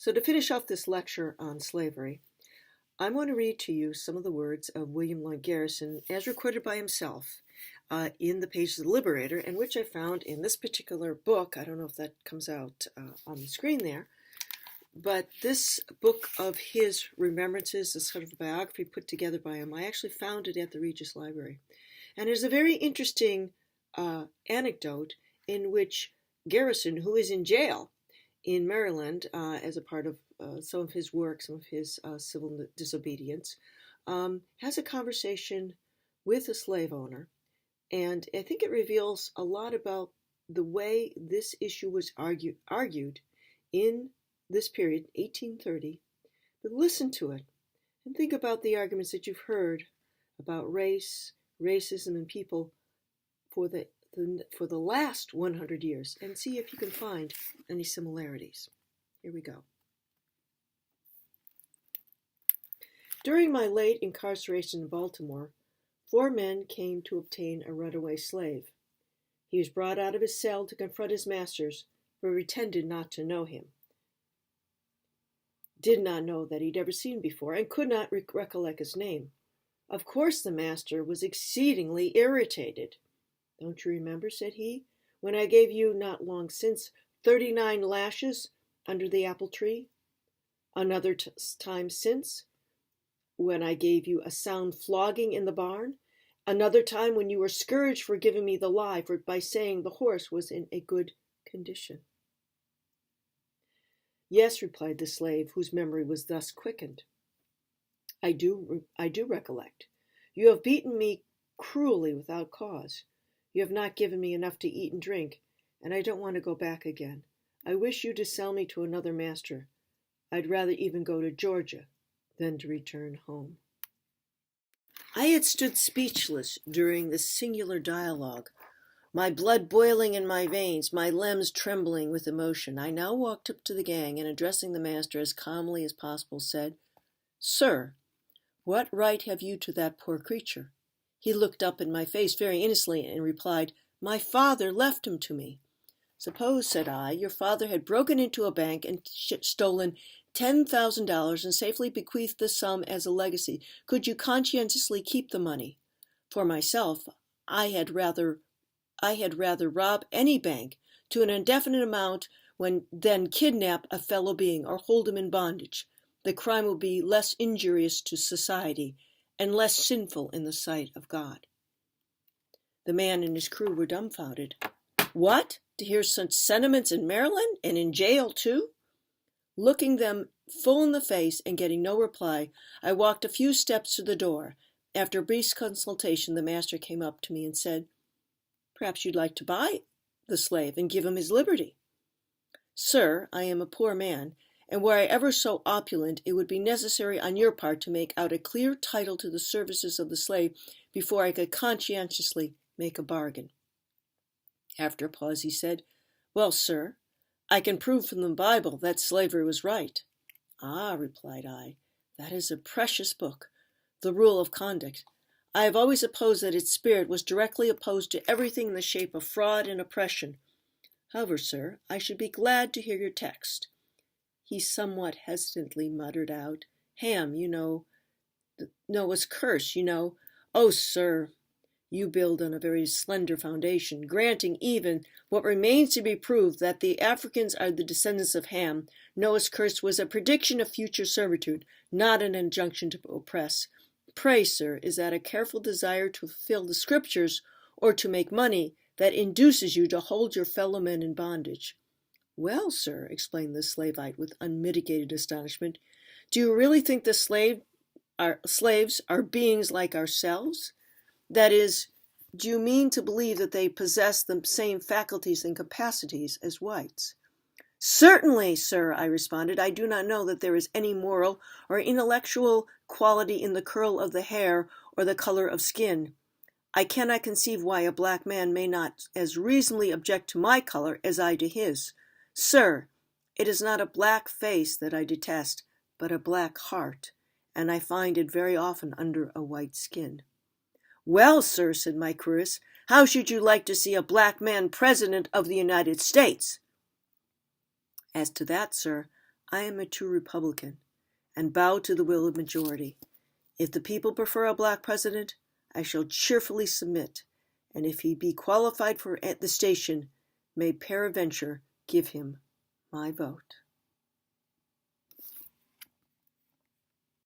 So to finish off this lecture on slavery, I'm going to read to you some of the words of William Lloyd Garrison as recorded by himself in the pages of the Liberator, and which I found in this particular book. I don't know if that comes out on the screen there, but this book of his remembrances is sort of a biography put together by him. I actually found it at the Regis Library. And there's a very interesting anecdote in which Garrison, who is in jail in Maryland as a part of some of his work, some of his civil disobedience, has a conversation with a slave owner. And I think it reveals a lot about the way this issue was argued in this period, 1830. But listen to it and think about the arguments that you've heard about race, racism, and people for the last 100 years, and see if you can find any similarities. Here we go. During my late incarceration in Baltimore, 4 men came to obtain a runaway slave. He was brought out of his cell to confront his masters, but pretended not to know him. Did not know that he'd ever seen him before, and could not recollect his name. Of course the master was exceedingly irritated. "Don't you remember," said he, "when I gave you not long since 39 lashes under the apple tree? Another time since, when I gave you a sound flogging in the barn? Another time when you were scourged for giving me the lie by saying the horse was in a good condition?" "Yes," replied the slave, whose memory was thus quickened. I do recollect. You have beaten me cruelly without cause. You have not given me enough to eat and drink, and I don't want to go back again. I wish you to sell me to another master. I'd rather even go to Georgia than to return home." I had stood speechless during this singular dialogue, my blood boiling in my veins, my limbs trembling with emotion. I now walked up to the gang, and addressing the master as calmly as possible, said, "Sir, what right have you to that poor creature?" He looked up in my face very innocently and replied, "My father left him to me." "Suppose," said I, "your father had broken into a bank and stolen $10,000 and safely bequeathed the sum as a legacy. Could you conscientiously keep the money? For myself, I had rather rob any bank to an indefinite amount than kidnap a fellow being or hold him in bondage. The crime would be less injurious to society and less sinful in the sight of God." The man and his crew were dumbfounded. "What? To hear such sentiments in Maryland, and in jail too?" Looking them full in the face and getting no reply, I walked a few steps to the door. After a brief consultation, the master came up to me and said, "Perhaps you'd like to buy the slave and give him his liberty." "Sir, I am a poor man, and were I ever so opulent, it would be necessary on your part to make out a clear title to the services of the slave before I could conscientiously make a bargain." After a pause he said, "Well, sir, I can prove from the Bible that slavery was right." "Ah," replied I, "that is a precious book, the rule of conduct. I have always opposed that its spirit was directly opposed to everything in the shape of fraud and oppression. However, sir, I should be glad to hear your text." He somewhat hesitantly muttered out, "Ham, Noah's curse, Oh, sir, you build on a very slender foundation. Granting even what remains to be proved, that the Africans are the descendants of Ham, Noah's curse was a prediction of future servitude, not an injunction to oppress. Pray, sir, is that a careful desire to fulfill the scriptures or to make money that induces you to hold your fellow men in bondage?" "Well, sir," explained the slavite with unmitigated astonishment, "do you really think the slaves are beings like ourselves? That is, do you mean to believe that they possess the same faculties and capacities as whites?" "Certainly, sir," I responded. "I do not know that there is any moral or intellectual quality in the curl of the hair or the color of skin. I cannot conceive why a black man may not as reasonably object to my color as I to his. Sir, it is not a black face that I detest, but a black heart, and I find it very often under a white skin." "Well, sir," said my querist, "how should you like to see a black man president of the United States?" "As to that, sir, I am a true Republican, and bow to the will of the majority. If the people prefer a black president, I shall cheerfully submit, and if he be qualified for the station, may peradventure give him my vote.